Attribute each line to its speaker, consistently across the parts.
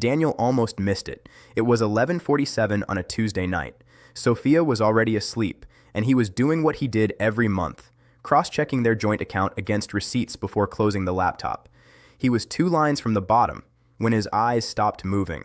Speaker 1: Daniel almost missed it. It was 11:47 on a Tuesday night. Sophia was already asleep, and he was doing what he did every month, cross-checking their joint account against receipts before closing the laptop. He was 2 lines from the bottom when his eyes stopped moving.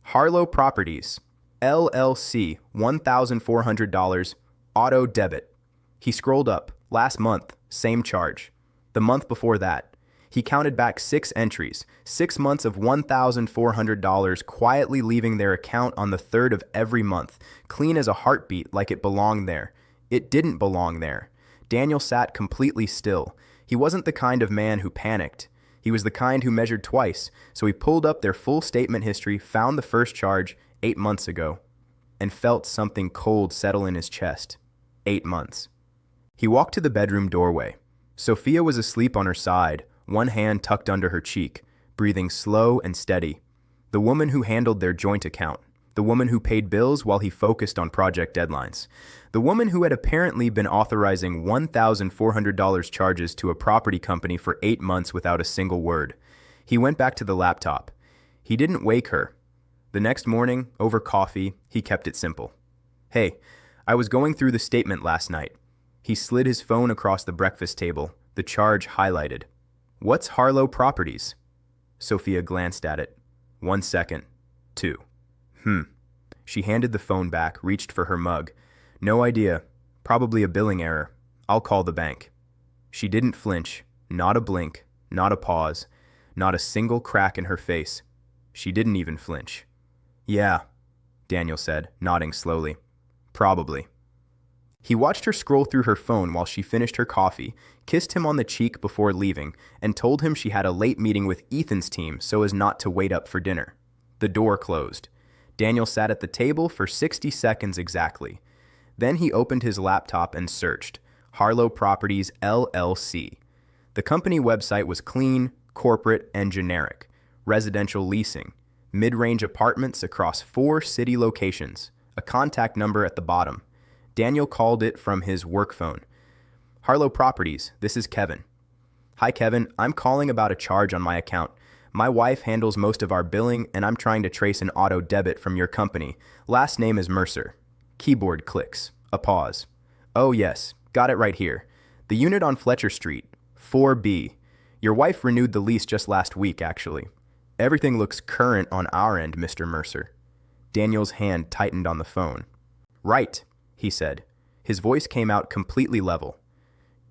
Speaker 1: Harlow Properties, LLC, $1,400, auto debit. He scrolled up. Last month, same charge. The month before that. He counted back 6 entries, 6 months of $1,400 quietly leaving their account on the 3rd of every month, clean as a heartbeat like it belonged there. It didn't belong there. Daniel sat completely still. He wasn't the kind of man who panicked. He was the kind who measured twice, so he pulled up their full statement history, found the first charge 8 months ago, and felt something cold settle in his chest. 8 months. He walked to the bedroom doorway. Sophia was asleep on her side, one hand tucked under her cheek, breathing slow and steady. The woman who handled their joint account. The woman who paid bills while he focused on project deadlines. The woman who had apparently been authorizing $1,400 charges to a property company for 8 months without a single word. He went back to the laptop. He didn't wake her. The next morning, over coffee, he kept it simple. "Hey, I was going through the statement last night." He slid his phone across the breakfast table, the charge highlighted. "What's Harlow Properties?" Sophia glanced at it. 1 second. 2. She handed the phone back, reached for her mug. "No idea. Probably a billing error. I'll call the bank." She didn't flinch. Not a blink. Not a pause. Not a single crack in her face. She didn't even flinch. "Yeah," Daniel said, nodding slowly. "Probably." He watched her scroll through her phone while she finished her coffee, kissed him on the cheek before leaving, and told him she had a late meeting with Ethan's team so as not to wait up for dinner. The door closed. Daniel sat at the table for 60 seconds exactly. Then he opened his laptop and searched Harlow Properties, LLC. The company website was clean, corporate, and generic. Residential leasing. Mid-range apartments across 4 city locations. A contact number at the bottom. Daniel called it from his work phone. "Harlow Properties, this is Kevin." "Hi, Kevin. I'm calling about a charge on my account. My wife handles most of our billing, and I'm trying to trace an auto debit from your company. Last name is Mercer." Keyboard clicks. A pause. "Oh, yes. Got it right here. The unit on Fletcher Street, 4B. Your wife renewed the lease just last week, actually. Everything looks current on our end, Mr. Mercer." Daniel's hand tightened on the phone. "Right," he said. His voice came out completely level.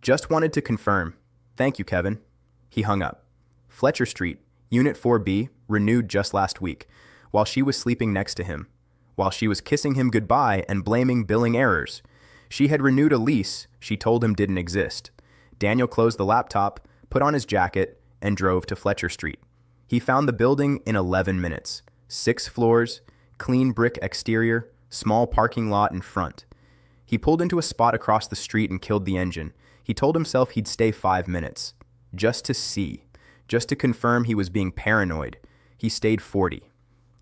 Speaker 1: "Just wanted to confirm. Thank you, Kevin." He hung up. Fletcher Street, Unit 4B, renewed just last week, while she was sleeping next to him, while she was kissing him goodbye and blaming billing errors. She had renewed a lease she told him didn't exist. Daniel closed the laptop, put on his jacket, and drove to Fletcher Street. He found the building in 11 minutes. 6 floors, clean brick exterior, small parking lot in front. He pulled into a spot across the street and killed the engine. He told himself he'd stay 5 minutes. Just to see. Just to confirm he was being paranoid. He stayed 40.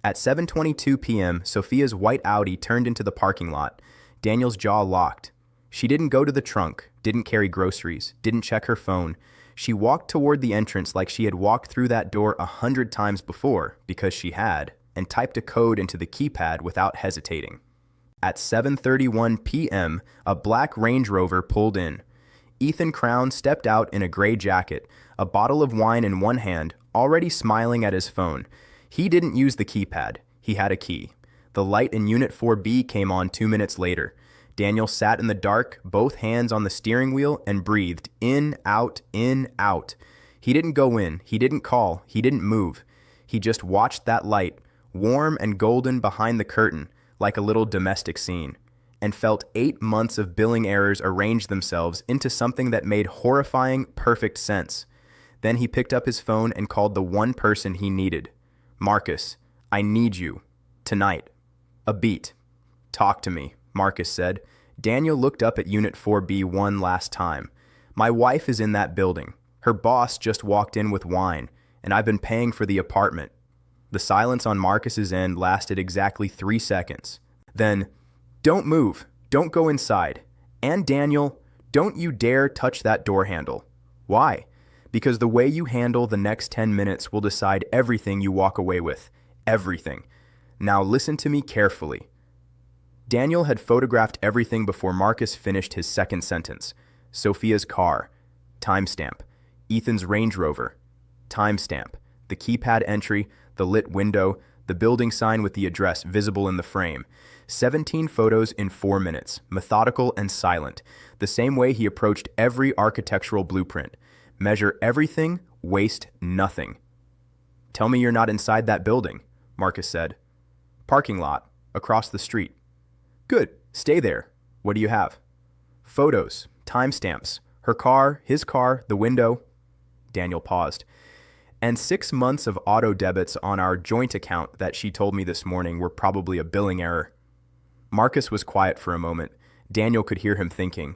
Speaker 1: At 7:22 p.m., Sophia's white Audi turned into the parking lot. Daniel's jaw locked. She didn't go to the trunk, didn't carry groceries, didn't check her phone. She walked toward the entrance like she had walked through that door 100 times before, because she had, and typed a code into the keypad without hesitating. At 7:31 p.m., a black Range Rover pulled in. Ethan Crown stepped out in a gray jacket, a bottle of wine in one hand, already smiling at his phone. He didn't use the keypad. He had a key. The light in Unit 4B came on 2 minutes later. Daniel sat in the dark, both hands on the steering wheel, and breathed in, out, in, out. He didn't go in. He didn't call. He didn't move. He just watched that light, warm and golden behind the curtain, like a little domestic scene, and felt 8 months of billing errors arrange themselves into something that made horrifying, perfect sense. Then he picked up his phone and called the one person he needed. "Marcus, I need you. Tonight." A beat. "Talk to me," Marcus said. Daniel looked up at Unit 4B one last time. "My wife is in that building. Her boss just walked in with wine, and I've been paying for the apartment." The silence on Marcus's end lasted exactly 3 seconds. Then, "Don't move. Don't go inside. And Daniel, don't you dare touch that door handle." "Why?" "Because the way you handle the next 10 minutes will decide everything you walk away with. everything. Now listen to me carefully. Daniel had photographed everything before Marcus finished his second sentence. Sophia's car. Timestamp. Ethan's Range Rover. Timestamp. The keypad entry, the lit window, the building sign with the address visible in the frame. 17 photos in 4 minutes, methodical and silent, the same way he approached every architectural blueprint. Measure everything, waste nothing. Tell me you're not inside that building, Marcus said. Parking lot, across the street. Good, stay there. What do you have? Photos, timestamps, her car, his car, the window. Daniel paused. And 6 months of auto debits on our joint account that she told me this morning were probably a billing error. Marcus was quiet for a moment. Daniel could hear him thinking.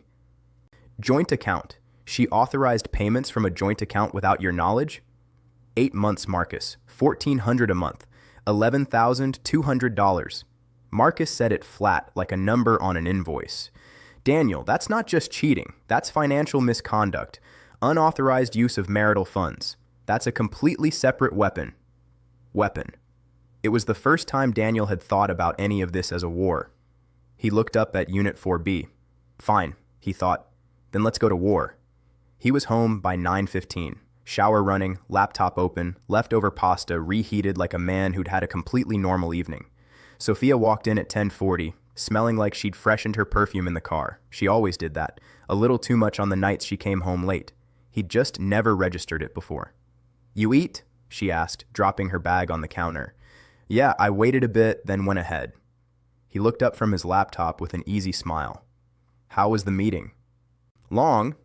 Speaker 1: Joint account. She authorized payments from a joint account without your knowledge? 8 months, Marcus. $1,400 a month. $11,200. Marcus said it flat, like a number on an invoice. Daniel, that's not just cheating. That's financial misconduct. Unauthorized use of marital funds. That's a completely separate weapon. Weapon. It was the first time Daniel had thought about any of this as a war. He looked up at Unit 4B. Fine, he thought. Then let's go to war. He was home by 9:15. Shower running, laptop open, leftover pasta reheated like a man who'd had a completely normal evening. Sophia walked in at 10:40, smelling like she'd freshened her perfume in the car. She always did that, a little too much on the nights she came home late. He'd just never registered it before. You eat? She asked, dropping her bag on the counter. Yeah, I waited a bit, then went ahead. He looked up from his laptop with an easy smile. How was the meeting? Long.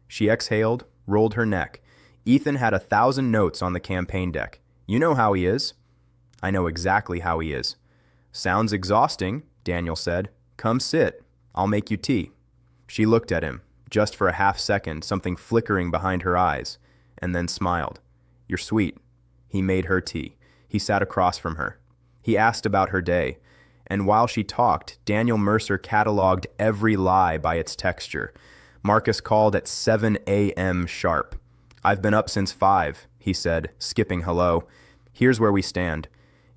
Speaker 1: She exhaled, rolled her neck. Ethan had 1,000 notes on the campaign deck. You know how he is. I know exactly how he is. Sounds exhausting, Daniel said. Come sit. I'll make you tea. She looked at him, just for a half second, something flickering behind her eyes, and then smiled. You're sweet. He made her tea. He sat across from her. He asked about her day, and while she talked, Daniel Mercer cataloged every lie by its texture. Marcus called at 7 a.m. sharp. I've been up since 5, he said, skipping hello. Here's where we stand.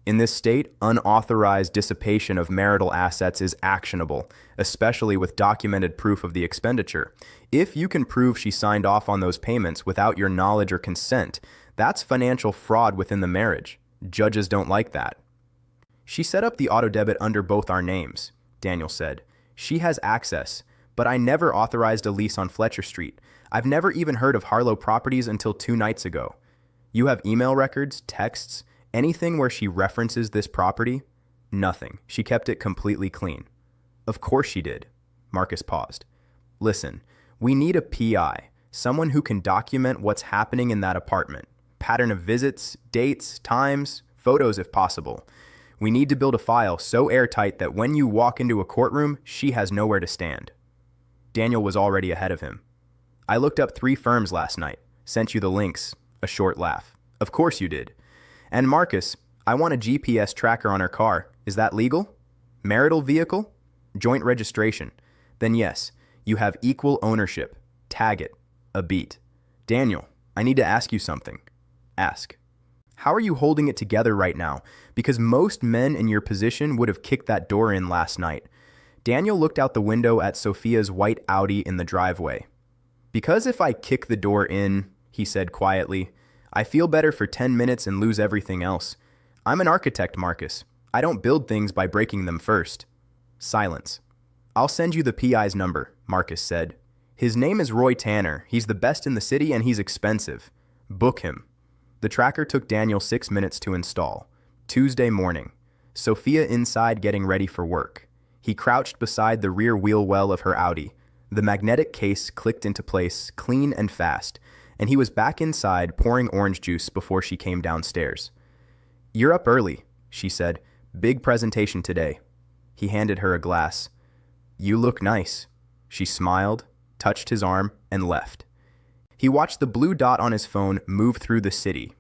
Speaker 1: In this state, unauthorized dissipation of marital assets is actionable, especially with documented proof of the expenditure. If you can prove she signed off on those payments without your knowledge or consent, that's financial fraud within the marriage. Judges don't like that. She set up the auto debit under both our names, Daniel said. She has access, but I never authorized a lease on Fletcher Street. I've never even heard of Harlow Properties until 2 nights ago. You have email records, texts, anything where she references this property? Nothing. She kept it completely clean. Of course she did. Marcus paused. Listen, we need a PI, someone who can document what's happening in that apartment. Pattern of visits, dates, times, photos if possible. We need to build a file so airtight that when you walk into a courtroom, she has nowhere to stand. Daniel was already ahead of him. I looked up 3 firms last night. Sent you the links. A short laugh. Of course you did. And Marcus, I want a GPS tracker on her car. Is that legal? Marital vehicle? Joint registration. Then yes, you have equal ownership. Tag it. A beat. Daniel, I need to ask you something. Ask. How are you holding it together right now? Because most men in your position would have kicked that door in last night. Daniel looked out the window at Sophia's white Audi in the driveway. Because if I kick the door in, he said quietly, I feel better for 10 minutes and lose everything else. I'm an architect, Marcus. I don't build things by breaking them first. Silence. I'll send you the PI's number, Marcus said. His name is Roy Tanner. He's the best in the city and he's expensive. Book him. The tracker took Daniel 6 minutes to install. Tuesday morning. Sophia inside getting ready for work. He crouched beside the rear wheel well of her Audi. The magnetic case clicked into place, clean and fast, and he was back inside pouring orange juice before she came downstairs. You're up early, she said. Big presentation today. He handed her a glass. You look nice. She smiled, touched his arm, and left. He watched the blue dot on his phone move through the city.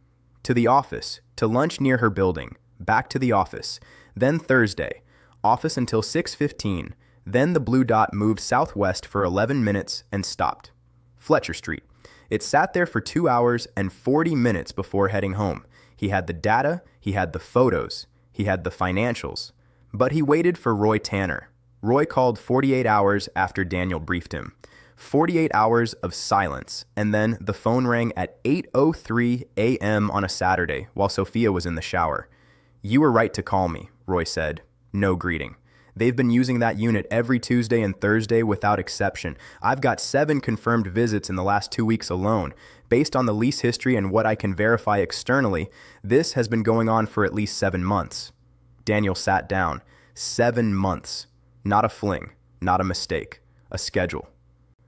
Speaker 1: To the office, to lunch near her building, back to the office, then Thursday, office until 6:15, then the blue dot moved southwest for 11 minutes and stopped. Fletcher Street. It sat there for 2 hours and 40 minutes before heading home. He had the data, he had the photos, he had the financials. But he waited for Roy Tanner. Roy called 48 hours after Daniel briefed him. 48 hours of silence, and then the phone rang at 8:03 a.m. on a Saturday while Sophia was in the shower. "You were right to call me," Roy said. No greeting. "They've been using that unit every Tuesday and Thursday without exception. I've got 7 confirmed visits in the last 2 weeks alone. Based on the lease history and what I can verify externally, this has been going on for at least 7 months. Daniel sat down. 7 months. Not a fling, not a mistake, a schedule.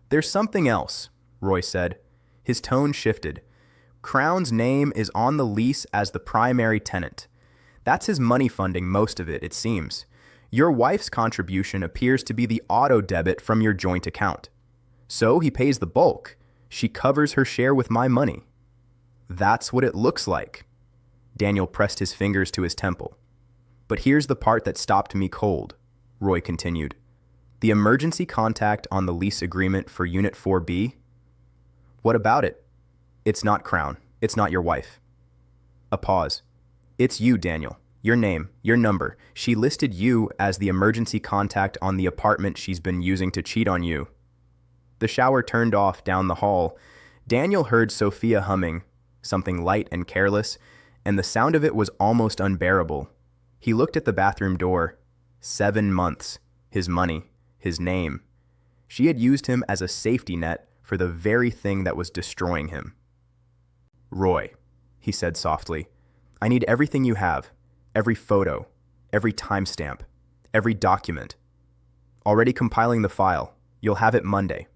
Speaker 1: "There's something else," Roy said. His tone shifted. "Crown's name is on the lease as the primary tenant. That's his money funding most of it, it seems. Your wife's contribution appears to be the auto debit from your joint account. So he pays the bulk. She covers her share with my money." "That's what it looks like." Daniel pressed his fingers to his temple. "But here's the part that stopped me cold," Roy continued. "The emergency contact on the lease agreement for Unit 4B? What about it? It's not Crown. It's not your wife." A pause. "It's you, Daniel. Your name, your number. She listed you as the emergency contact on the apartment she's been using to cheat on you." The shower turned off down the hall. Daniel heard Sophia humming, something light and careless, and the sound of it was almost unbearable. He looked at the bathroom door. 7 months. His money. His name. She had used him as a safety net for the very thing that was destroying him. "Roy," he said softly, "I need everything you have. Every photo. Every timestamp. Every document. Already compiling the file. You'll have it Monday."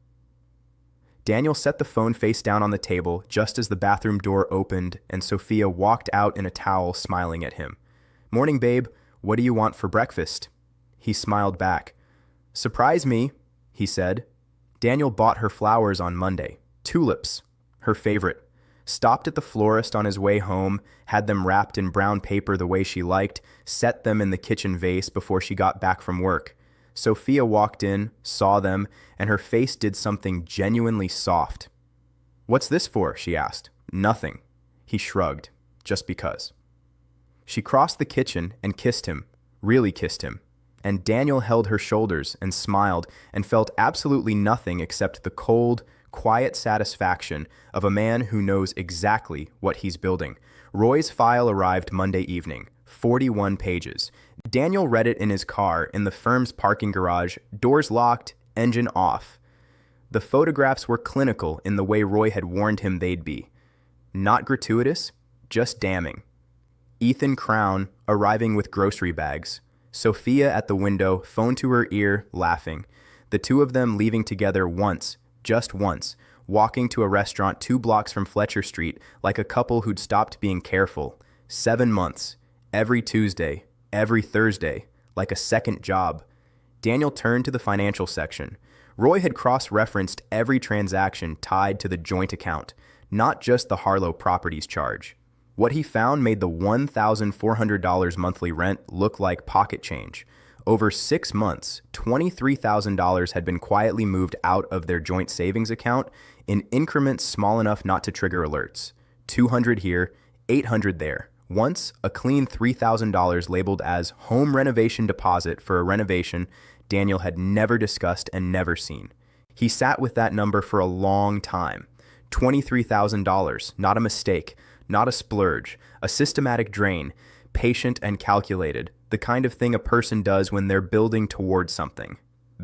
Speaker 1: Daniel set the phone face down on the table just as the bathroom door opened and Sophia walked out in a towel smiling at him. "Morning, babe. What do you want for breakfast?" He smiled back. "Surprise me," he said. Daniel bought her flowers on Monday. Tulips. Her favorite. Stopped at the florist on his way home, had them wrapped in brown paper the way she liked, set them in the kitchen vase before she got back from work. Sophia walked in, saw them, and her face did something genuinely soft. "What's this for?" she asked. "Nothing." He shrugged. "Just because." She crossed the kitchen and kissed him, really kissed him, and Daniel held her shoulders and smiled and felt absolutely nothing except the cold, quiet satisfaction of a man who knows exactly what he's building. Roy's file arrived Monday evening, 41 pages. Daniel read it in his car in the firm's parking garage, doors locked, engine off. The photographs were clinical in the way Roy had warned him they'd be. Not gratuitous, just damning. Ethan Crown arriving with grocery bags. Sophia at the window, phone to her ear, laughing. The two of them leaving together once, just once, walking to a restaurant 2 blocks from Fletcher Street like a couple who'd stopped being careful. 7 months. Every Tuesday, every Thursday, like a second job. Daniel turned to the financial section. Roy had cross-referenced every transaction tied to the joint account, not just the Harlow Properties charge. What he found made the $1,400 monthly rent look like pocket change. Over 6 months, $23,000 had been quietly moved out of their joint savings account in increments small enough not to trigger alerts. 200 here, 800 there. Once, a clean $3,000 labeled as home renovation deposit for a renovation Daniel had never discussed and never seen. He sat with that number for a long time. $23,000, not a mistake, not a splurge, a systematic drain, patient and calculated, the kind of thing a person does when they're building toward something,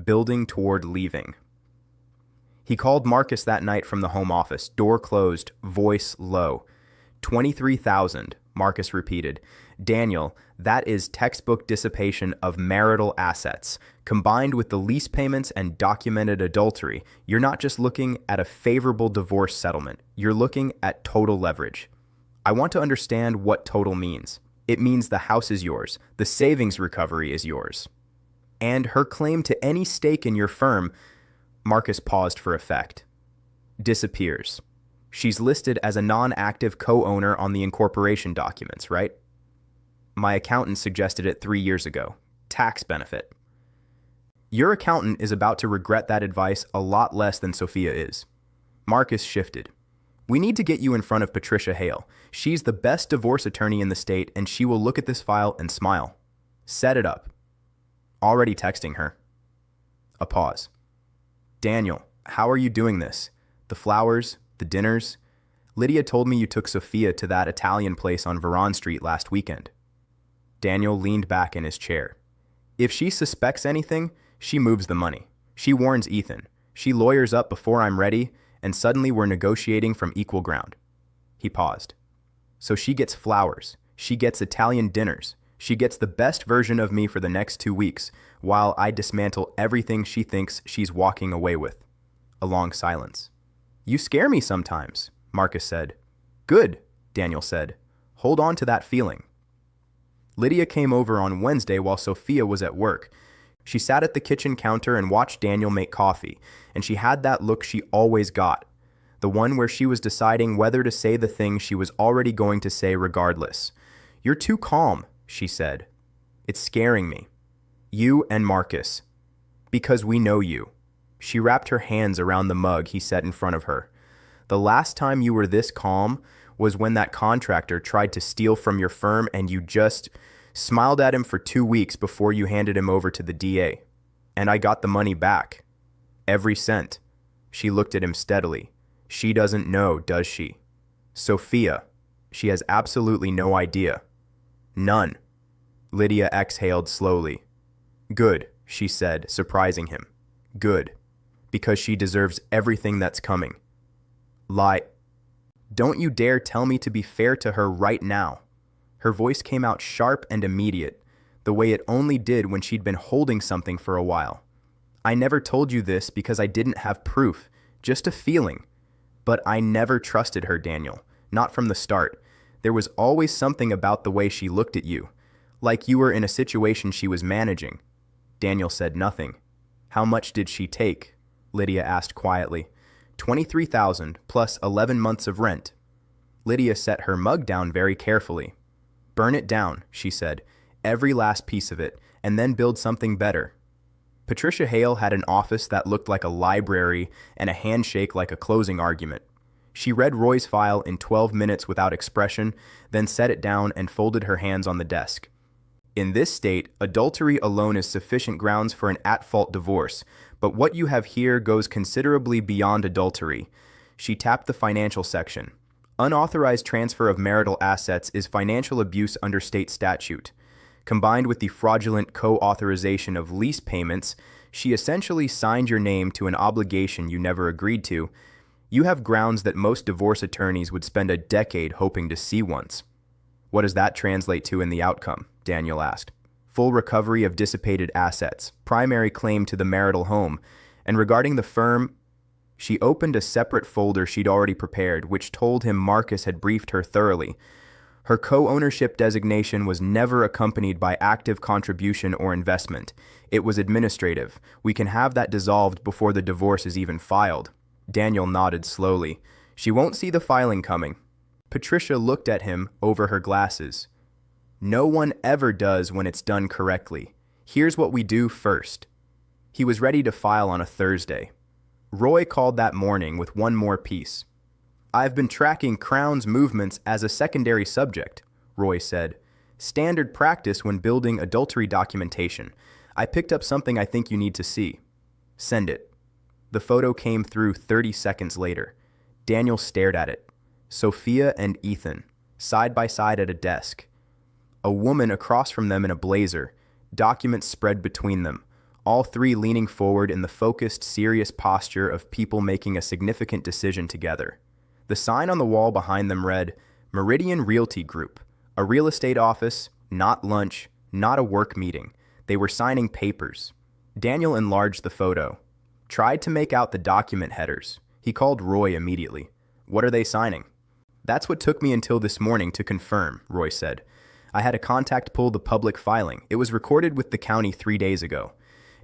Speaker 1: building toward leaving. He called Marcus that night from the home office, door closed, voice low. 23,000, Marcus repeated. "Daniel, that is textbook dissipation of marital assets. Combined with the lease payments and documented adultery, you're not just looking at a favorable divorce settlement, you're looking at total leverage. I want to understand what total means. It means the house is yours, the savings recovery is yours. And her claim to any stake in your firm," Marcus paused for effect, "disappears. She's listed as a non-active co-owner on the incorporation documents, right? My accountant suggested it 3 years ago. Tax benefit. Your accountant is about to regret that advice a lot less than Sophia is." Marcus shifted. We need to get you in front of Patricia Hale. She's the best divorce attorney in the state, and she will look at this file and smile. Set it up. Already texting her. A pause. Daniel, how are you doing this? The flowers, the dinners? Lydia told me you took Sophia to that Italian place on Veron Street last weekend. Daniel leaned back in his chair. If she suspects anything, she moves the money. She warns Ethan. She lawyers up before I'm ready, and suddenly we're negotiating from equal ground. He paused. So she gets flowers. She gets Italian dinners. She gets the best version of me for the next 2 weeks, while I dismantle everything she thinks she's walking away with. A long silence. You scare me sometimes, Marcus said. Good, Daniel said. Hold on to that feeling. Lydia came over on Wednesday while Sophia was at work. She sat at the kitchen counter and watched Daniel make coffee, and she had that look she always got, the one where she was deciding whether to say the thing she was already going to say regardless. You're too calm, she said. It's scaring me. You and Marcus. Because we know you. She wrapped her hands around the mug he set in front of her. The last time you were this calm was when that contractor tried to steal from your firm and you just smiled at him for 2 weeks before you handed him over to the DA. And I got the money back. Every cent. She looked at him steadily. She doesn't know, does she? Sophia. She has absolutely no idea. None. Lydia exhaled slowly. Good, she said, surprising him. Good. Because she deserves everything that's coming. Lie. Don't you dare tell me to be fair to her right now. Her voice came out sharp and immediate, the way it only did when she'd been holding something for a while. I never told you this because I didn't have proof, just a feeling. But I never trusted her, Daniel, not from the start. There was always something about the way she looked at you, like you were in a situation she was managing. Daniel said nothing. How much did she take? Lydia asked quietly. $23,000 plus 11 months of rent. Lydia set her mug down very carefully. Burn it down, she said, every last piece of it, and then build something better. Patricia Hale had an office that looked like a library and a handshake like a closing argument. She read Roy's file in 12 minutes without expression, then set it down and folded her hands on the desk. In this state, adultery alone is sufficient grounds for an at-fault divorce, but what you have here goes considerably beyond adultery. She tapped the financial section. Unauthorized transfer of marital assets is financial abuse under state statute. Combined with the fraudulent co-authorization of lease payments, she essentially signed your name to an obligation you never agreed to. You have grounds that most divorce attorneys would spend a decade hoping to see once. What does that translate to in the outcome? Daniel asked. Full recovery of dissipated assets, primary claim to the marital home, and regarding the firm, she opened a separate folder she'd already prepared, which told him Marcus had briefed her thoroughly. Her co-ownership designation was never accompanied by active contribution or investment. It was administrative. We can have that dissolved before the divorce is even filed. Daniel nodded slowly. She won't see the filing coming. Patricia looked at him over her glasses. No one ever does when it's done correctly. Here's what we do first. He was ready to file on a Thursday. Roy called that morning with one more piece. I've been tracking Crown's movements as a secondary subject, Roy said. Standard practice when building adultery documentation. I picked up something I think you need to see. Send it. The photo came through 30 seconds later. Daniel stared at it. Sophia and Ethan, side by side at a desk. A woman across from them in a blazer, documents spread between them, all three leaning forward in the focused, serious posture of people making a significant decision together. The sign on the wall behind them read, Meridian Realty Group, a real estate office, not lunch, not a work meeting. They were signing papers. Daniel enlarged the photo, tried to make out the document headers. He called Roy immediately. What are they signing? That's what took me until this morning to confirm, Roy said. I had a contact pull the public filing. It was recorded with the county 3 days ago.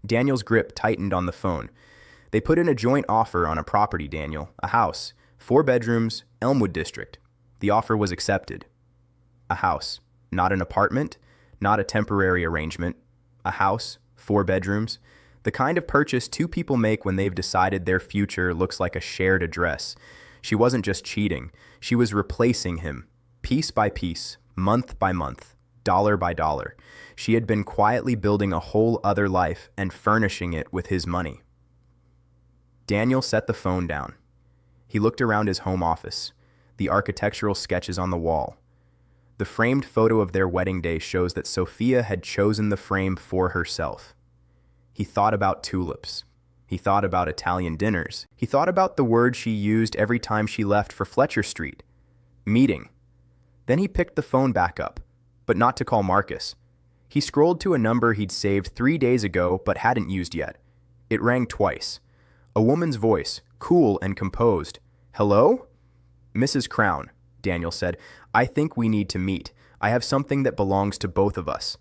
Speaker 1: Daniel's grip tightened on the phone. They put in a joint offer on a property, Daniel, a house, 4 bedrooms, Elmwood District. The offer was accepted. A house, not an apartment, not a temporary arrangement. A house, 4 bedrooms, the kind of purchase two people make when they've decided their future looks like a shared address. She wasn't just cheating, she was replacing him, piece by piece, month by month, dollar by dollar. She had been quietly building a whole other life and furnishing it with his money. Daniel set the phone down. He looked around his home office, the architectural sketches on the wall. The framed photo of their wedding day shows that Sophia had chosen the frame for herself. He thought about tulips. He thought about Italian dinners. He thought about the word she used every time she left for Fletcher Street. Meeting. Then he picked the phone back up, but not to call Marcus. He scrolled to a number he'd saved 3 days ago but hadn't used yet. It rang twice. A woman's voice, cool and composed. "Hello?" "Mrs. Crown," Daniel said. "I think we need to meet. I have something that belongs to both of us."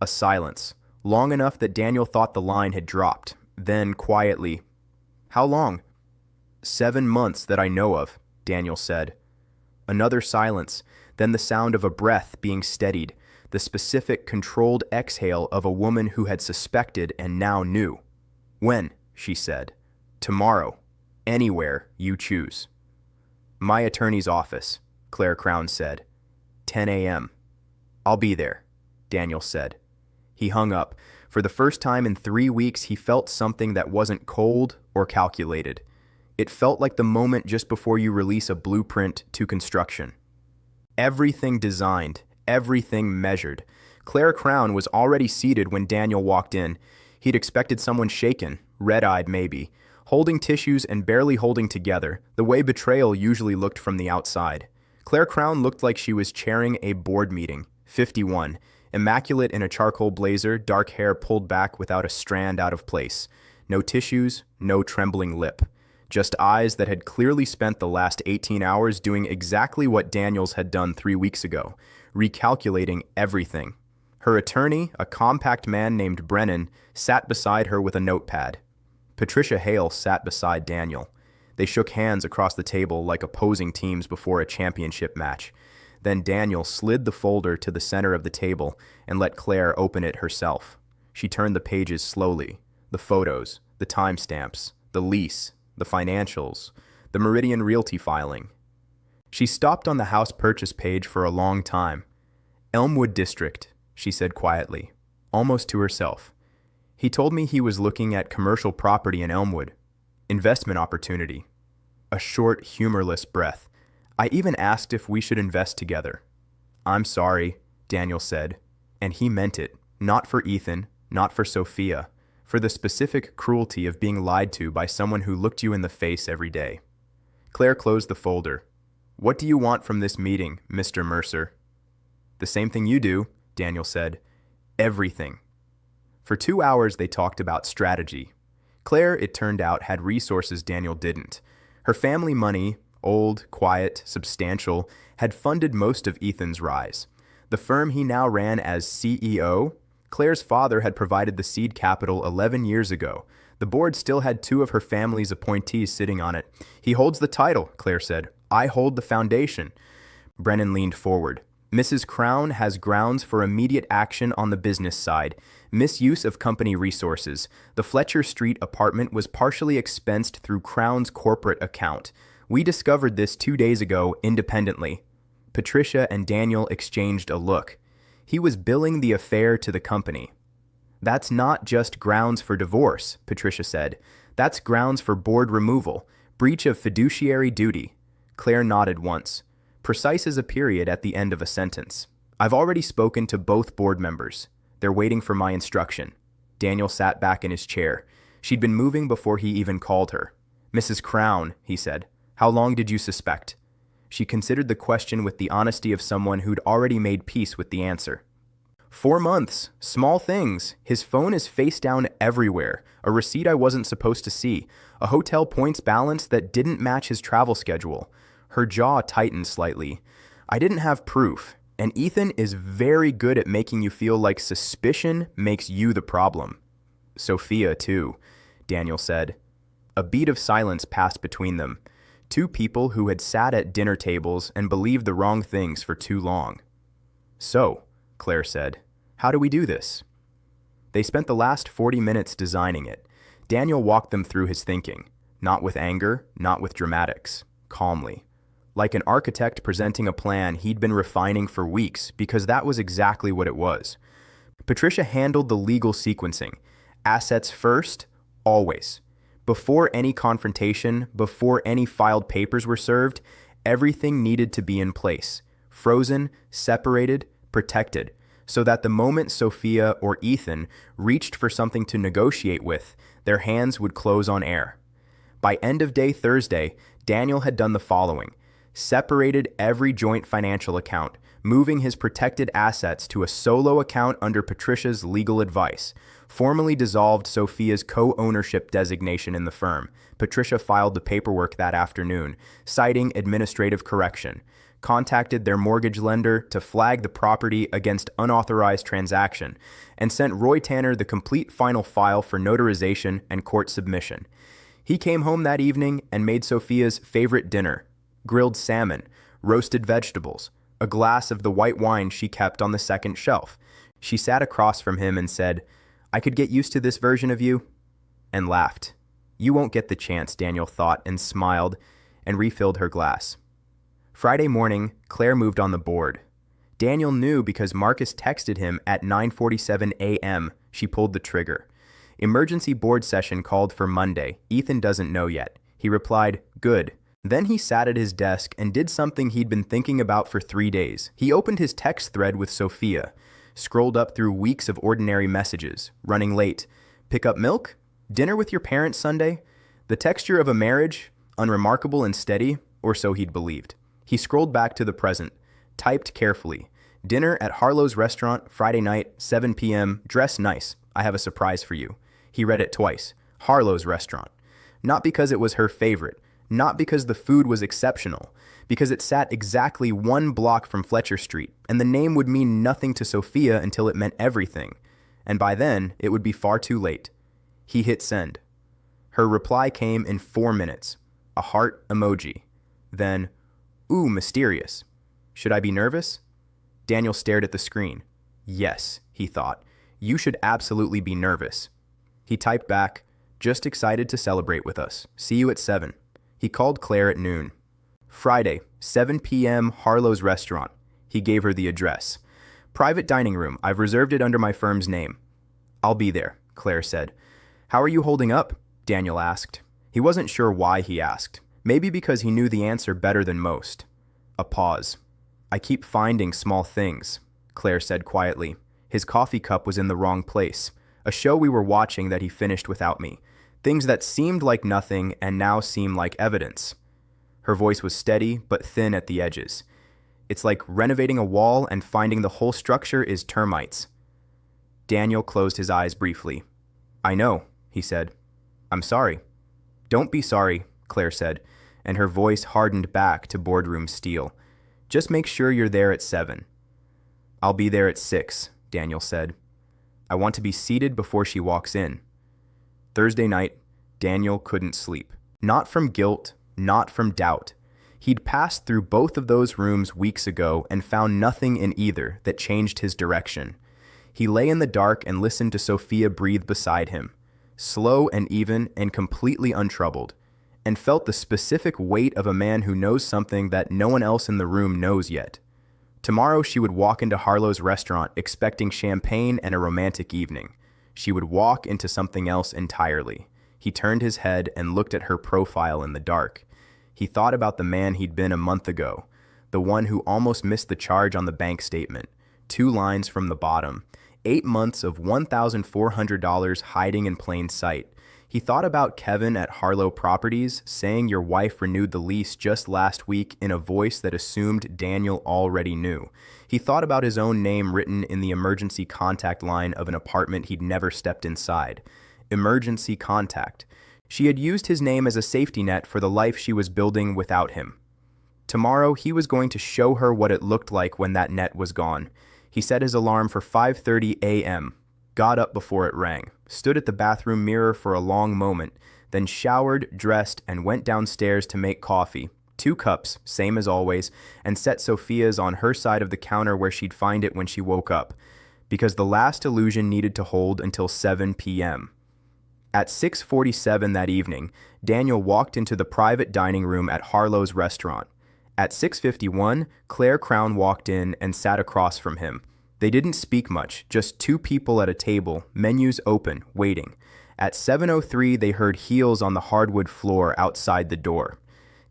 Speaker 1: A silence, long enough that Daniel thought the line had dropped. Then, quietly, "How long?" "7 months that I know of," Daniel said. Another silence, then the sound of a breath being steadied, the specific, controlled exhale of a woman who had suspected and now knew. "When?" she said. "Tomorrow. Anywhere you choose." "My attorney's office," Claire Crown said. 10 a.m. "I'll be there," Daniel said. He hung up. For the first time in 3 weeks, he felt something that wasn't cold or calculated. It felt like the moment just before you release a blueprint to construction. Everything designed, everything measured. Claire Crown was already seated when Daniel walked in. He'd expected someone shaken, red-eyed maybe, holding tissues and barely holding together, the way betrayal usually looked from the outside. Claire Crown looked like she was chairing a board meeting, 51, immaculate in a charcoal blazer, dark hair pulled back without a strand out of place. No tissues, no trembling lip. Just eyes that had clearly spent the last 18 hours doing exactly what Daniels had done 3 weeks ago, recalculating everything. Her attorney, a compact man named Brennan, sat beside her with a notepad. Patricia Hale sat beside Daniel. They shook hands across the table like opposing teams before a championship match. Then Daniel slid the folder to the center of the table and let Claire open it herself. She turned the pages slowly. The photos, the timestamps, the lease, the financials, the Meridian Realty filing. She stopped on the house purchase page for a long time. "Elmwood District," she said quietly, almost to herself. "He told me he was looking at commercial property in Elmwood. Investment opportunity." A short, humorless breath. "I even asked if we should invest together." "I'm sorry," Daniel said. And he meant it, not for Ethan, not for Sophia, for the specific cruelty of being lied to by someone who looked you in the face every day. Claire closed the folder. "What do you want from this meeting, Mr. Mercer?" "The same thing you do," Daniel said. "Everything." For 2 hours they talked about strategy. Claire, it turned out, had resources Daniel didn't. Her family money, old, quiet, substantial, had funded most of Ethan's rise. The firm he now ran as CEO, Claire's father had provided the seed capital 11 years ago. The board still had 2 of her family's appointees sitting on it. "He holds the title," Claire said. "I hold the foundation." Brennan leaned forward. "Mrs. Crown has grounds for immediate action on the business side. Misuse of company resources. The Fletcher Street apartment was partially expensed through Crown's corporate account. We discovered this 2 days ago independently." Patricia and Daniel exchanged a look. He was billing the affair to the company. "That's not just grounds for divorce," Patricia said. "That's grounds for board removal, breach of fiduciary duty." Claire nodded once. Precise as a period at the end of a sentence. "I've already spoken to both board members. They're waiting for my instruction." Daniel sat back in his chair. She'd been moving before he even called her. "Mrs. Crown," he said, "how long did you suspect?" She considered the question with the honesty of someone who'd already made peace with the answer. 4 months. Small things. His phone is face down everywhere. A receipt I wasn't supposed to see. A hotel points balance that didn't match his travel schedule. Her jaw tightened slightly. "I didn't have proof. And Ethan is very good at making you feel like suspicion makes you the problem." "Sophia, too," Daniel said. A beat of silence passed between them. 2 people who had sat at dinner tables and believed the wrong things for too long. "So," Claire said, "how do we do this?" They spent the last 40 minutes designing it. Daniel walked them through his thinking, not with anger, not with dramatics. calmly. Like an architect presenting a plan he'd been refining for weeks, because that was exactly what it was. Patricia handled the legal sequencing. Assets first, always. Before any confrontation, before any filed papers were served, everything needed to be in place. Frozen, separated, protected, so that the moment Sophia or Ethan reached for something to negotiate with, their hands would close on air. By end of day Thursday, Daniel had done the following: separated every joint financial account, moving his protected assets to a solo account under Patricia's legal advice, formally dissolved Sophia's co-ownership designation in the firm. Patricia filed the paperwork that afternoon, citing administrative correction, contacted their mortgage lender to flag the property against unauthorized transaction, and sent Roy Tanner the complete final file for notarization and court submission. He came home that evening and made Sophia's favorite dinner: grilled salmon, roasted vegetables, a glass of the white wine she kept on the second shelf. She sat across from him and said, "I could get used to this version of you," and laughed. "You won't get the chance," Daniel thought, and smiled and refilled her glass. Friday morning, Claire moved on the board. Daniel knew because Marcus texted him at 9:47 a.m. She pulled the trigger. Emergency board session called for Monday. Ethan doesn't know yet. He replied, "Good." Then he sat at his desk and did something he'd been thinking about for 3 days. He opened his text thread with Sophia, scrolled up through weeks of ordinary messages: running late, pick up milk, dinner with your parents Sunday, the texture of a marriage, unremarkable and steady, or so he'd believed. He scrolled back to the present, typed carefully: dinner at Harlow's restaurant, Friday night, 7 p.m., dress nice, I have a surprise for you. He read it twice: Harlow's restaurant. Not because it was her favorite, not because the food was exceptional, because it sat exactly 1 block from Fletcher Street, and the name would mean nothing to Sophia until it meant everything. And by then, it would be far too late. He hit send. Her reply came in 4 minutes. A heart emoji. Then, "Ooh, mysterious. Should I be nervous?" Daniel stared at the screen. Yes, he thought. You should absolutely be nervous. He typed back, "Just excited to celebrate with us. See you at 7. He called Claire at noon. Friday, 7 p.m., Harlow's restaurant. He gave her the address. Private dining room. I've reserved it under my firm's name. I'll be there, Claire said. How are you holding up? Daniel asked. He wasn't sure why he asked. Maybe because he knew the answer better than most. A pause. I keep finding small things, Claire said quietly. His coffee cup was in the wrong place. A show we were watching that he finished without me. Things that seemed like nothing and now seem like evidence. Her voice was steady but thin at the edges. It's like renovating a wall and finding the whole structure is termites. Daniel closed his eyes briefly. I know, he said. I'm sorry. Don't be sorry, Claire said, and her voice hardened back to boardroom steel. Just make sure you're there at 7. I'll be there at 6, Daniel said. I want to be seated before she walks in. Thursday night, Daniel couldn't sleep. Not from guilt, not from doubt. He'd passed through both of those rooms weeks ago and found nothing in either that changed his direction. He lay in the dark and listened to Sophia breathe beside him, slow and even and completely untroubled, and felt the specific weight of a man who knows something that no one else in the room knows yet. Tomorrow she would walk into Harlow's restaurant expecting champagne and a romantic evening. She would walk into something else entirely. He turned his head and looked at her profile in the dark. He thought about the man he'd been a month ago, the one who almost missed the charge on the bank statement, 2 lines from the bottom, 8 months of $1,400 hiding in plain sight. He thought about Kevin at Harlow Properties saying your wife renewed the lease just last week in a voice that assumed Daniel already knew. He thought about his own name written in the emergency contact line of an apartment he'd never stepped inside. Emergency contact. She had used his name as a safety net for the life she was building without him. Tomorrow, he was going to show her what it looked like when that net was gone. He set his alarm for 5:30 a.m., got up before it rang, stood at the bathroom mirror for a long moment, then showered, dressed, and went downstairs to make coffee. 2 cups, same as always, and set Sophia's on her side of the counter where she'd find it when she woke up, because the last illusion needed to hold until 7 p.m. At 6:47 that evening, Daniel walked into the private dining room at Harlow's restaurant. At 6:51, Claire Crown walked in and sat across from him. They didn't speak much, just two people at a table, menus open, waiting. At 7:03, they heard heels on the hardwood floor outside the door.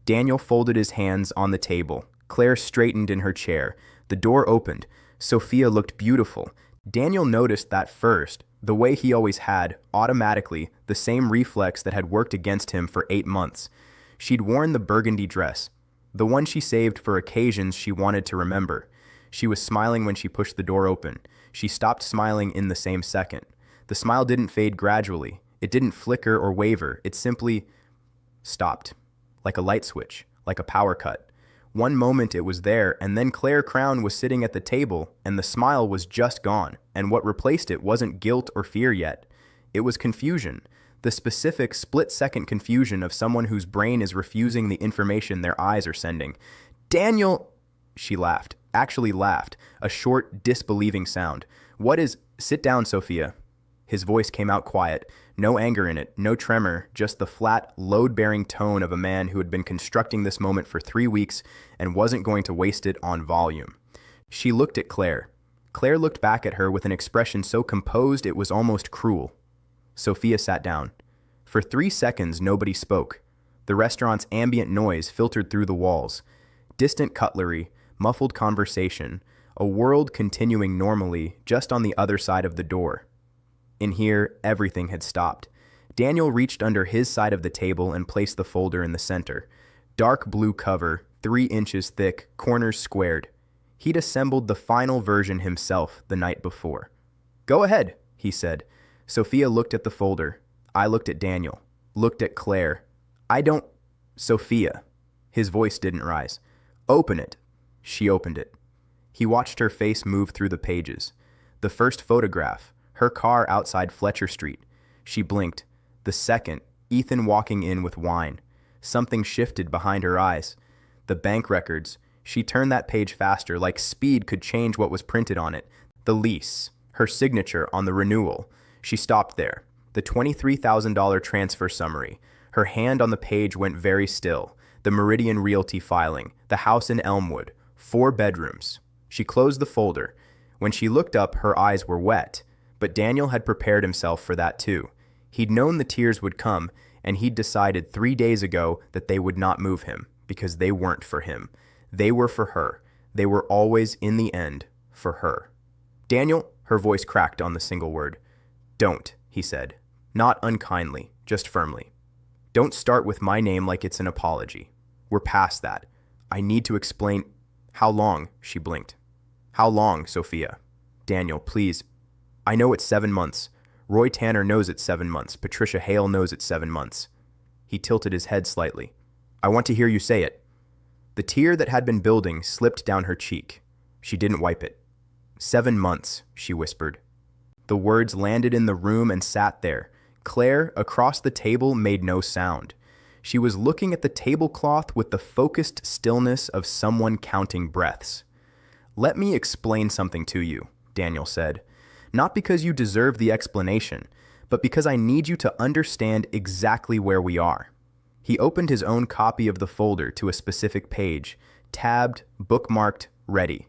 Speaker 1: Daniel folded his hands on the table. Claire straightened in her chair. The door opened. Sophia looked beautiful. Daniel noticed that first, the way he always had, automatically, the same reflex that had worked against him for 8 months. She'd worn the burgundy dress, the one she saved for occasions she wanted to remember. She was smiling when she pushed the door open. She stopped smiling in the same second. The smile didn't fade gradually. It didn't flicker or waver. It simply stopped, like a light switch, like a power cut. One moment it was there, and then Claire Crown was sitting at the table, and the smile was just gone, and what replaced it wasn't guilt or fear yet. It was confusion, the specific split-second confusion of someone whose brain is refusing the information their eyes are sending. "Daniel," she laughed, actually laughed, a short, disbelieving sound. "Sit down, Sophia." His voice came out quiet, no anger in it, no tremor, just the flat, load-bearing tone of a man who had been constructing this moment for 3 weeks and wasn't going to waste it on volume. She looked at Claire. Claire looked back at her with an expression so composed it was almost cruel. Sophia sat down. For 3 seconds, nobody spoke. The restaurant's ambient noise filtered through the walls. Distant cutlery, muffled conversation, a world continuing normally just on the other side of the door. In here, everything had stopped. Daniel reached under his side of the table and placed the folder in the center. Dark blue cover, 3 inches thick, corners squared. He'd assembled the final version himself the night before. "Go ahead," he said. Sophia looked at the folder. I looked at Daniel. Looked at Claire. Sophia. His voice didn't rise. "Open it." She opened it. He watched her face move through the pages. The first photograph, her car outside Fletcher Street. She blinked. The second, Ethan walking in with wine. Something shifted behind her eyes. The bank records. She turned that page faster, like speed could change what was printed on it. The lease. Her signature on the renewal. She stopped there. The $23,000 transfer summary. Her hand on the page went very still. The Meridian Realty filing. The house in Elmwood. 4 bedrooms. She closed the folder. When she looked up, her eyes were wet. But Daniel had prepared himself for that too. He'd known the tears would come, and he'd decided 3 days ago that they would not move him, because they weren't for him. They were for her. They were always, in the end, for her. "Daniel," her voice cracked on the single word. "Don't," he said. Not unkindly, just firmly. "Don't start with my name like it's an apology. We're past that. I need to explain." "How long?" She blinked. "How long, Sophia?" "Daniel, please." "I know it's 7 months. Roy Tanner knows it's 7 months. Patricia Hale knows it's 7 months. He tilted his head slightly. "I want to hear you say it." The tear that had been building slipped down her cheek. She didn't wipe it. 7 months, she whispered. The words landed in the room and sat there. Claire, across the table, made no sound. She was looking at the tablecloth with the focused stillness of someone counting breaths. "Let me explain something to you," Daniel said. "Not because you deserve the explanation, but because I need you to understand exactly where we are." He opened his own copy of the folder to a specific page, tabbed, bookmarked, ready.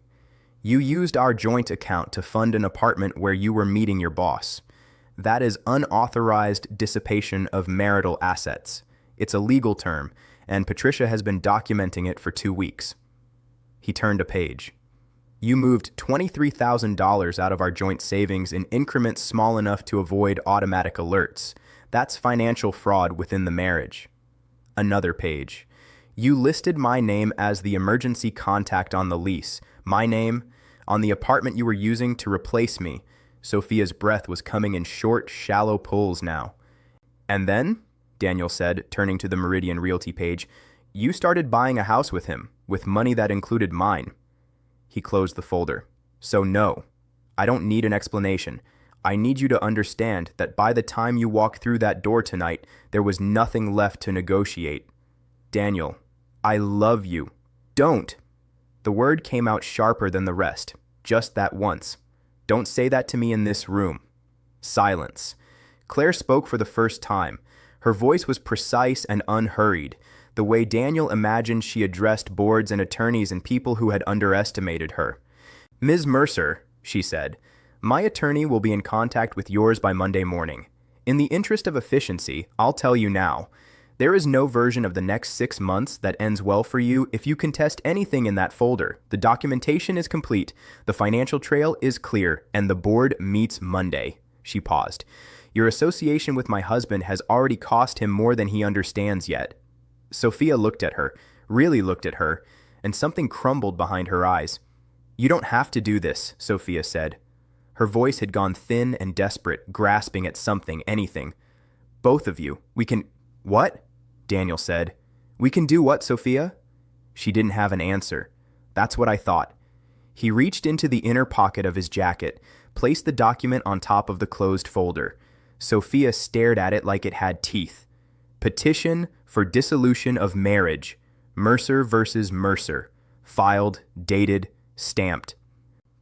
Speaker 1: "You used our joint account to fund an apartment where you were meeting your boss. That is unauthorized dissipation of marital assets. It's a legal term, and Patricia has been documenting it for 2 weeks. He turned a page. "You moved $23,000 out of our joint savings in increments small enough to avoid automatic alerts. That's financial fraud within the marriage." Another page. "You listed my name as the emergency contact on the lease. My name on the apartment you were using to replace me." Sophia's breath was coming in short, shallow pulls now. "And then," Daniel said, turning to the Meridian Realty page, "you started buying a house with him, with money that included mine." He closed the folder. "So no, I don't need an explanation. I need you to understand that by the time you walk through that door tonight, there was nothing left to negotiate. Daniel, I love you. Don't." The word came out sharper than the rest, just that once. "Don't say that to me in this room." Silence. Claire spoke for the first time. Her voice was precise and unhurried, the way Daniel imagined she addressed boards and attorneys and people who had underestimated her. "Ms. Mercer," she said, "my attorney will be in contact with yours by Monday morning. In the interest of efficiency, I'll tell you now. There is no version of the next 6 months that ends well for you if you contest anything in that folder. The documentation is complete, the financial trail is clear, and the board meets Monday." She paused. "Your association with my husband has already cost him more than he understands yet." Sophia looked at her, really looked at her, and something crumbled behind her eyes. "You don't have to do this," Sophia said. Her voice had gone thin and desperate, grasping at something, anything. "Both of you, we can—" "What?" Daniel said. "We can do what, Sophia?" She didn't have an answer. "That's what I thought." He reached into the inner pocket of his jacket, placed the document on top of the closed folder. Sophia stared at it like it had teeth. "Petition for dissolution of marriage. Mercer versus Mercer. Filed, dated, stamped."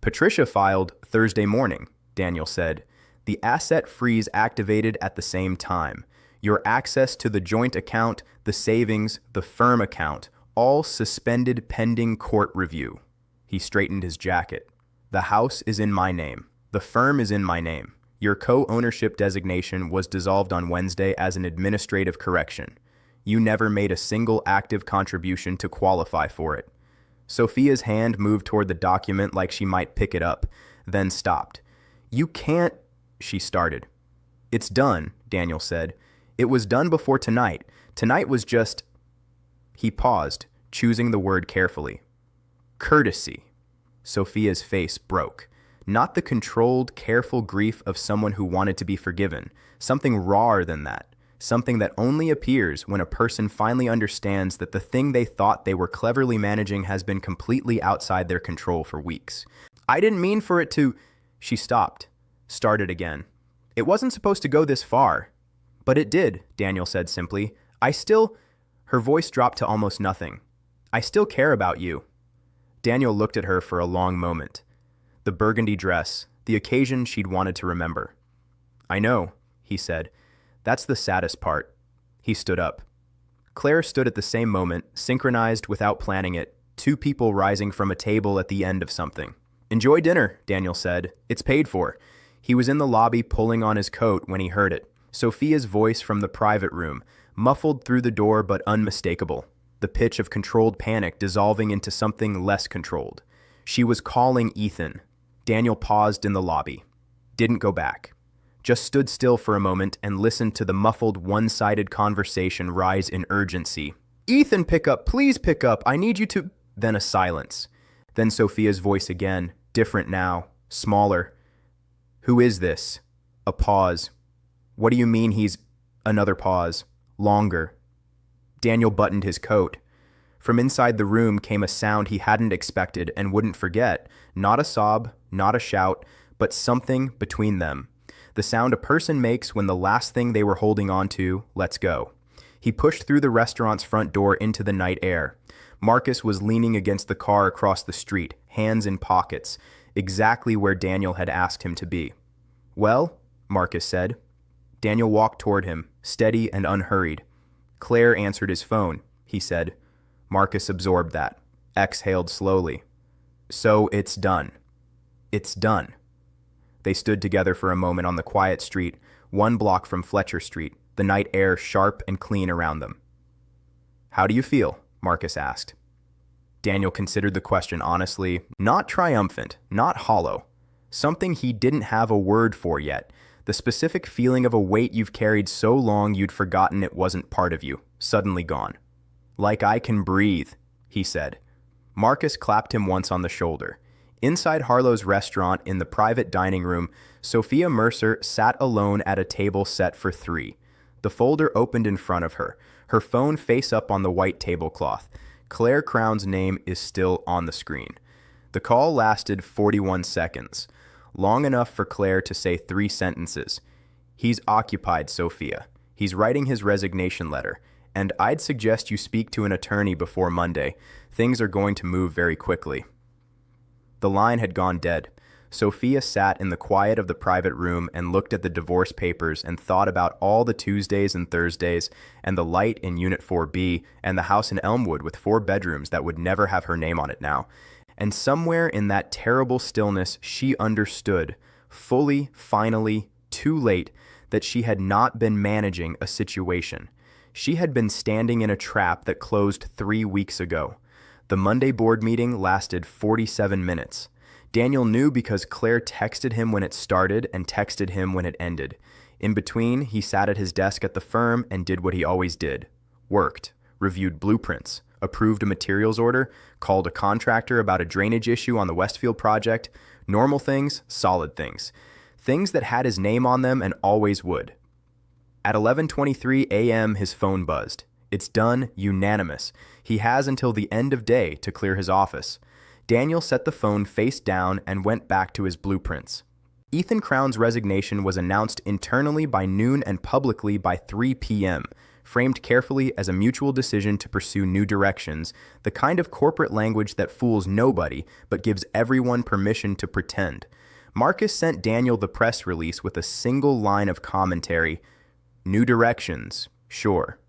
Speaker 1: "Patricia filed Thursday morning," Daniel said. "The asset freeze activated at the same time. Your access to the joint account, the savings, the firm account, all suspended pending court review." He straightened his jacket. "The house is in my name. The firm is in my name. Your co-ownership designation was dissolved on Wednesday as an administrative correction. You never made a single active contribution to qualify for it." Sophia's hand moved toward the document like she might pick it up, then stopped. "You can't," she started. "It's done," Daniel said. "It was done before tonight. Tonight was just—" He paused, choosing the word carefully. "Courtesy." Sophia's face broke. Not the controlled, careful grief of someone who wanted to be forgiven. Something rawer than that. Something that only appears when a person finally understands that the thing they thought they were cleverly managing has been completely outside their control for weeks. "I didn't mean for it to—" She stopped, started again. "It wasn't supposed to go this far." "But it did," Daniel said simply. "I still—" Her voice dropped to almost nothing. "I still care about you." Daniel looked at her for a long moment. The burgundy dress, the occasion she'd wanted to remember. "I know," he said. "That's the saddest part." He stood up. Claire stood at the same moment, synchronized without planning it, two people rising from a table at the end of something. "Enjoy dinner," Daniel said. "It's paid for." He was in the lobby pulling on his coat when he heard it. Sophia's voice from the private room, muffled through the door but unmistakable, the pitch of controlled panic dissolving into something less controlled. She was calling Ethan. Daniel paused in the lobby. Didn't go back. Just stood still for a moment and listened to the muffled, one-sided conversation rise in urgency. "Ethan, pick up! Please pick up! I need you to—" Then a silence. Then Sophia's voice again, different now, smaller. "Who is this?" A pause. "What do you mean he's—" Another pause. Longer. Daniel buttoned his coat. From inside the room came a sound he hadn't expected and wouldn't forget. Not a sob, not a shout, but something between them. The sound a person makes when the last thing they were holding on to lets go. He pushed through the restaurant's front door into the night air. Marcus was leaning against the car across the street, hands in pockets, exactly where Daniel had asked him to be. "Well?" Marcus said. Daniel walked toward him, steady and unhurried. "Claire answered his phone," he said. Marcus absorbed that, exhaled slowly. "So it's done." "It's done." They stood together for a moment on the quiet street, 1 block from Fletcher Street, the night air sharp and clean around them. "How do you feel?" Marcus asked. Daniel considered the question honestly, not triumphant, not hollow. Something he didn't have a word for yet, the specific feeling of a weight you've carried so long you'd forgotten it wasn't part of you, suddenly gone. "Like I can breathe," he said. Marcus clapped him once on the shoulder. Inside Harlow's restaurant in the private dining room, Sophia Mercer sat alone at a table set for 3. The folder opened in front of her, her phone face up on the white tablecloth. Claire Crown's name is still on the screen. The call lasted 41 seconds, long enough for Claire to say 3 sentences. "He's occupied, Sophia. He's writing his resignation letter, and I'd suggest you speak to an attorney before Monday. Things are going to move very quickly." The line had gone dead. Sophia sat in the quiet of the private room and looked at the divorce papers and thought about all the Tuesdays and Thursdays and the light in Unit 4B and the house in Elmwood with 4 bedrooms that would never have her name on it now. And somewhere in that terrible stillness, she understood, fully, finally, too late, that she had not been managing a situation. She had been standing in a trap that closed 3 weeks ago. The Monday board meeting lasted 47 minutes. Daniel knew because Claire texted him when it started and texted him when it ended. In between, he sat at his desk at the firm and did what he always did. Worked, reviewed blueprints, approved a materials order, called a contractor about a drainage issue on the Westfield project. Normal things, solid things. Things that had his name on them and always would. At 11:23 a.m., his phone buzzed. It's done, unanimous. He has until the end of day to clear his office. Daniel set the phone face down and went back to his blueprints. Ethan Crown's resignation was announced internally by noon and publicly by 3 p.m., framed carefully as a mutual decision to pursue new directions, the kind of corporate language that fools nobody but gives everyone permission to pretend. Marcus sent Daniel the press release with a single line of commentary. New directions, sure.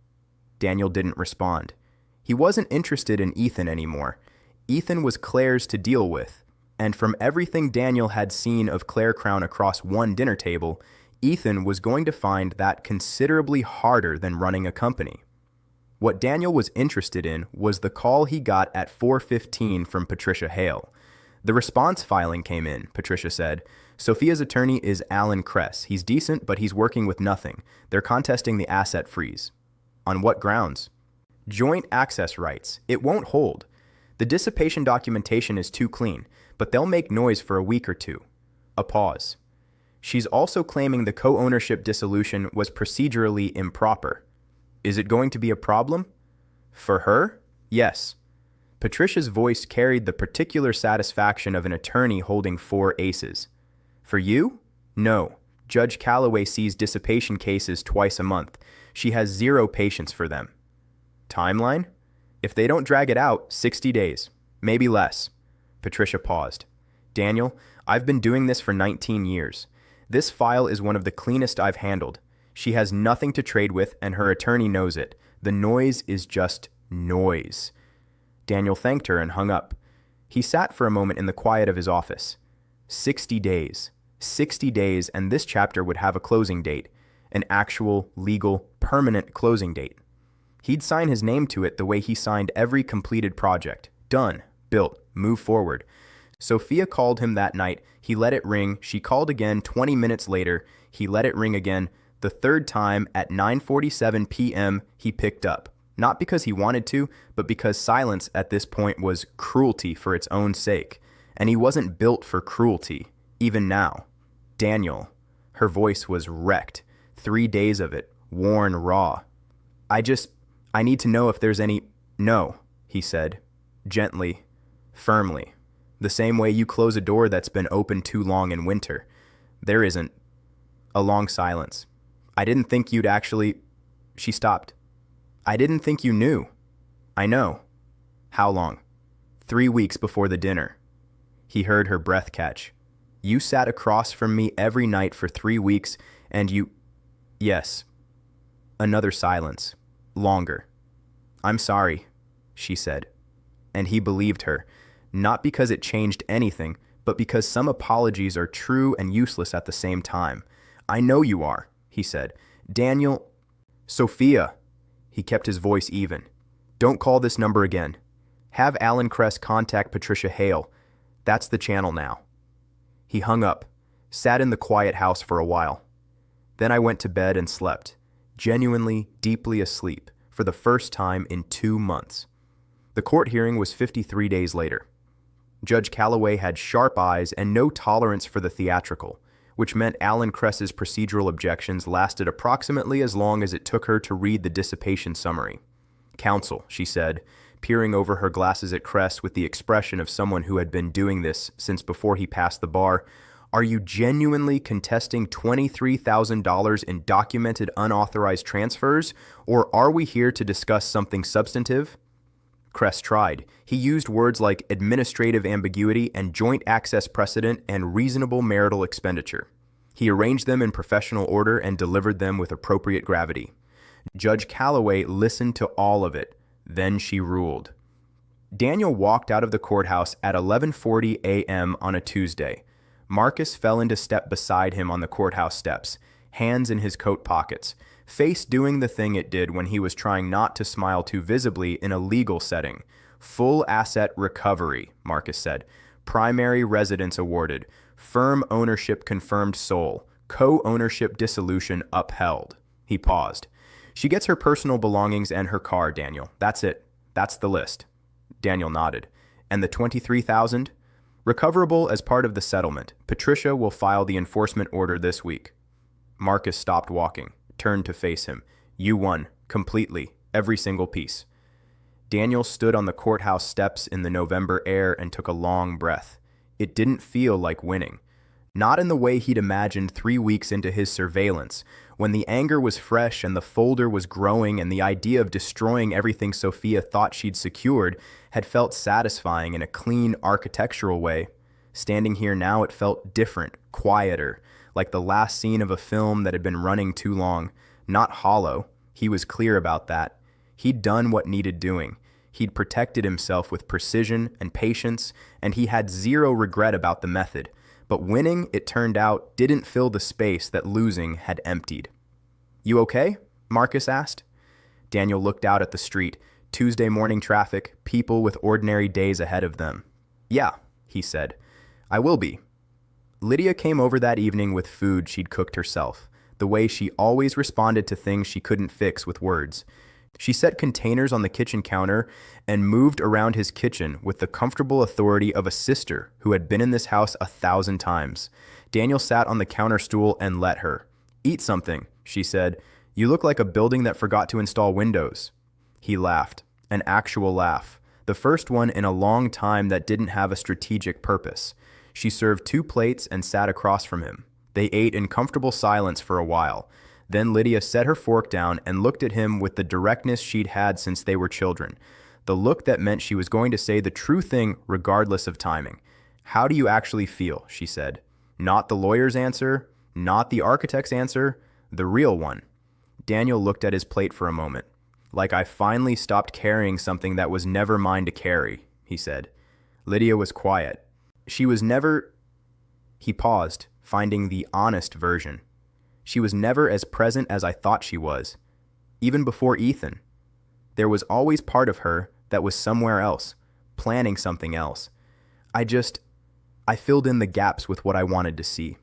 Speaker 1: Daniel didn't respond. He wasn't interested in Ethan anymore. Ethan was Claire's to deal with, and from everything Daniel had seen of Claire Crown across one dinner table, Ethan was going to find that considerably harder than running a company. What Daniel was interested in was the call he got at 4:15 from Patricia Hale. The response filing came in, Patricia said. Sophia's attorney is Alan Kress. He's decent, but he's working with nothing. They're contesting the asset freeze. On what grounds? Joint access rights. It won't hold. The dissipation documentation is too clean, but they'll make noise for a week or two. A pause. She's also claiming the co-ownership dissolution was procedurally improper. Is it going to be a problem? For her? Yes. Patricia's voice carried the particular satisfaction of an attorney holding 4 aces. For you? No. Judge Calloway sees dissipation cases twice a month. She has 0 patience for them. Timeline? If they don't drag it out, 60 days. Maybe less. Patricia paused. Daniel, I've been doing this for 19 years. This file is one of the cleanest I've handled. She has nothing to trade with, and her attorney knows it. The noise is just noise. Daniel thanked her and hung up. He sat for a moment in the quiet of his office. 60 days. 60 days, and this chapter would have a closing date. An actual, legal, permanent closing date. He'd sign his name to it the way he signed every completed project. Done. Built. Move forward. Sophia called him that night. He let it ring. She called again 20 minutes later. He let it ring again. The third time, at 9:47 p.m., he picked up. Not because he wanted to, but because silence at this point was cruelty for its own sake. And he wasn't built for cruelty, even now. Daniel. Her voice was wrecked. 3 days of it. Worn raw. I need to know if there's any... No, he said. Gently. Firmly. The same way you close a door that's been open too long in winter. There isn't. A long silence. I didn't think you'd actually... She stopped. I didn't think you knew. I know. How long? 3 weeks before the dinner. He heard her breath catch. You sat across from me every night for 3 weeks, and you... Yes. Another silence. Longer. I'm sorry, she said. And he believed her, not because it changed anything, but because some apologies are true and useless at the same time. I know you are, he said. Daniel... Sophia. He kept his voice even. Don't call this number again. Have Alan Kress contact Patricia Hale. That's the channel now. He hung up, sat in the quiet house for a while. Then I went to bed and slept, genuinely, deeply asleep, for the first time in 2 months. The court hearing was 53 days later. Judge Calloway had sharp eyes and no tolerance for the theatrical, which meant Alan Kress's procedural objections lasted approximately as long as it took her to read the dissipation summary. Counsel, she said, peering over her glasses at Kress with the expression of someone who had been doing this since before he passed the bar, are you genuinely contesting $23,000 in documented unauthorized transfers, or are we here to discuss something substantive? Kress tried. He used words like administrative ambiguity and joint access precedent and reasonable marital expenditure. He arranged them in professional order and delivered them with appropriate gravity. Judge Calloway listened to all of it. Then she ruled. Daniel walked out of the courthouse at 11:40 a.m. on a Tuesday. Marcus fell into step beside him on the courthouse steps, hands in his coat pockets, face doing the thing it did when he was trying not to smile too visibly in a legal setting. Full asset recovery, Marcus said. Primary residence awarded. Firm ownership confirmed sole. Co-ownership dissolution upheld. He paused. She gets her personal belongings and her car, Daniel. That's it. That's the list. Daniel nodded. And the $23,000? Recoverable as part of the settlement. Patricia will file the enforcement order this week. Marcus stopped walking, turned to face him. You won. Completely. Every single piece. Daniel stood on the courthouse steps in the November air and took a long breath. It didn't feel like winning. Not in the way he'd imagined 3 weeks into his surveillance, when the anger was fresh and the folder was growing and the idea of destroying everything Sophia thought she'd secured had felt satisfying in a clean architectural way. Standing here now, it felt different, quieter, like the last scene of a film that had been running too long. Not hollow. He was clear about that. He'd done what needed doing. He'd protected himself with precision and patience, and he had zero regret about the method. But winning, it turned out, didn't fill the space that losing had emptied. You okay? Marcus asked. Daniel looked out at the street. Tuesday morning traffic, people with ordinary days ahead of them. Yeah, he said. I will be. Lydia came over that evening with food she'd cooked herself, the way she always responded to things she couldn't fix with words. She set containers on the kitchen counter and moved around his kitchen with the comfortable authority of a sister who had been in this house 1,000 times. Daniel sat on the counter stool and let her. Eat something, she said. You look like a building that forgot to install windows. He laughed, an actual laugh, the first one in a long time that didn't have a strategic purpose. She served 2 plates and sat across from him. They ate in comfortable silence for a while. Then Lydia set her fork down and looked at him with the directness she'd had since they were children. The look that meant she was going to say the true thing regardless of timing. How do you actually feel? She said. Not the lawyer's answer, not the architect's answer, the real one. Daniel looked at his plate for a moment. Like I finally stopped carrying something that was never mine to carry, he said. Lydia was quiet. She was never... He paused, finding the honest version. She was never as present as I thought she was, even before Ethan. There was always part of her that was somewhere else, planning something else. I filled in the gaps with what I wanted to see.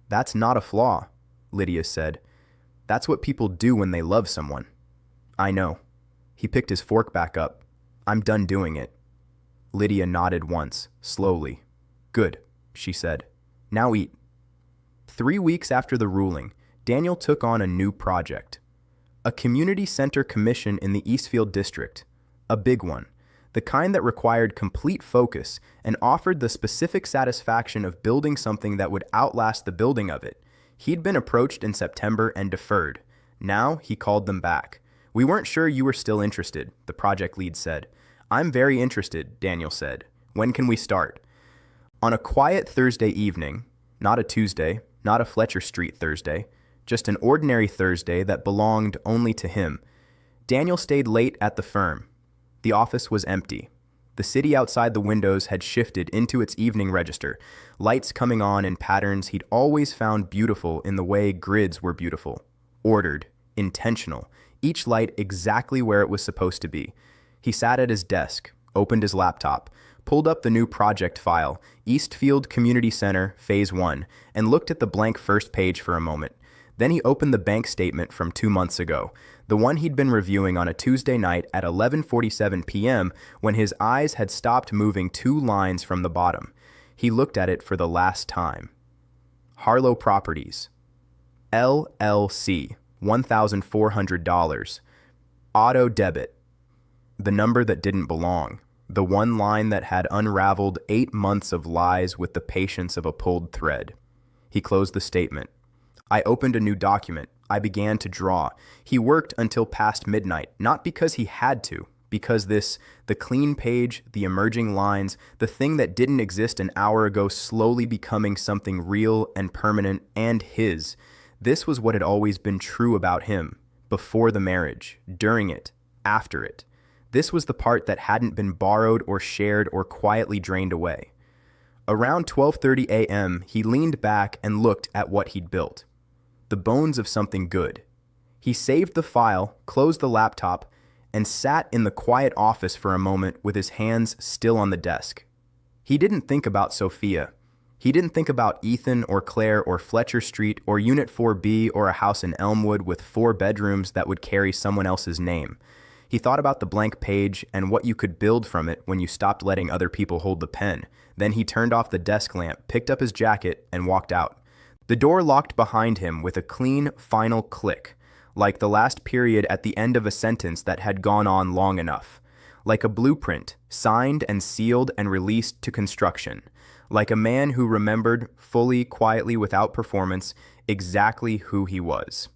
Speaker 1: That's not a flaw, Lydia said. That's what people do when they love someone. I know. He picked his fork back up. I'm done doing it. Lydia nodded once, slowly. Good, she said. Now eat. 3 weeks after the ruling, Daniel took on a new project. A community center commission in the Eastfield district. A big one. The kind that required complete focus and offered the specific satisfaction of building something that would outlast the building of it. He'd been approached in September and deferred. Now he called them back. We weren't sure you were still interested, the project lead said. I'm very interested, Daniel said. When can we start? On a quiet Thursday evening, not a Tuesday, not a Fletcher Street Thursday, just an ordinary Thursday that belonged only to him, Daniel stayed late at the firm. The office was empty. The city outside the windows had shifted into its evening register, lights coming on in patterns he'd always found beautiful in the way grids were beautiful. Ordered, intentional, each light exactly where it was supposed to be. He sat at his desk, opened his laptop, pulled up the new project file, Eastfield Community Center, Phase 1, and looked at the blank first page for a moment. Then he opened the bank statement from 2 months ago, the one he'd been reviewing on a Tuesday night at 11:47 p.m. when his eyes had stopped moving 2 lines from the bottom. He looked at it for the last time. Harlow Properties. LLC. $1,400. Auto debit. The number that didn't belong. The one line that had unraveled 8 months of lies with the patience of a pulled thread. He closed the statement. I opened a new document. I began to draw. He worked until past midnight, not because he had to, Because the clean page, the emerging lines, the thing that didn't exist an hour ago slowly becoming something real and permanent and his. This was what had always been true about him, before the marriage, during it, after it. This was the part that hadn't been borrowed or shared or quietly drained away. Around 12:30 a.m., he leaned back and looked at what he'd built. The bones of something good. He saved the file, closed the laptop, and sat in the quiet office for a moment with his hands still on the desk. He didn't think about Sophia. He didn't think about Ethan or Claire or Fletcher Street or Unit 4B or a house in Elmwood with 4 bedrooms that would carry someone else's name. He thought about the blank page and what you could build from it when you stopped letting other people hold the pen. Then he turned off the desk lamp, picked up his jacket, and walked out. The door locked behind him with a clean, final click, like the last period at the end of a sentence that had gone on long enough. Like a blueprint, signed and sealed and released to construction. Like a man who remembered, fully, quietly, without performance, exactly who he was.